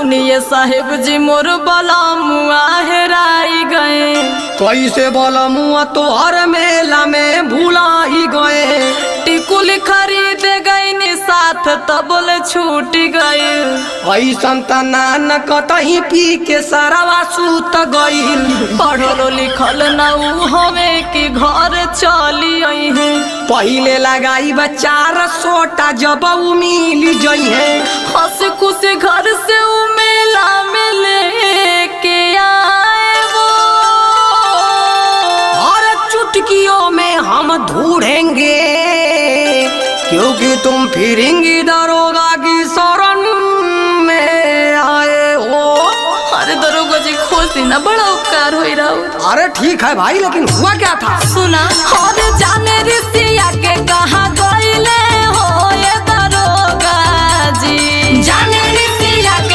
सुनिए साहेब जी मोर बलमुआ हेराई गए। कैसे बलमुआ तोहर मेला में भूला ही गए। टिकुल खरीद गई साथ तबल छूट गए। ऐसन तना कतही पी के सरवा सूत गईल। पढ़लो लिखल न उ हमें कि घर चली आई है। पहिले लगाई बचार सोटा जब उ मिल जई है। हंस खुश घर से उ मेला में लेके आए वो। और चुटकियों में हम ढूंढेंगे क्योंकि तुम फिरेंगी दरोगा की शरण में आए हो। अरे दरोगा जी खोज ना बड़ा उपकार हो रहा। अरे ठीक है भाई लेकिन हुआ क्या था? सुना और जाने रिसिया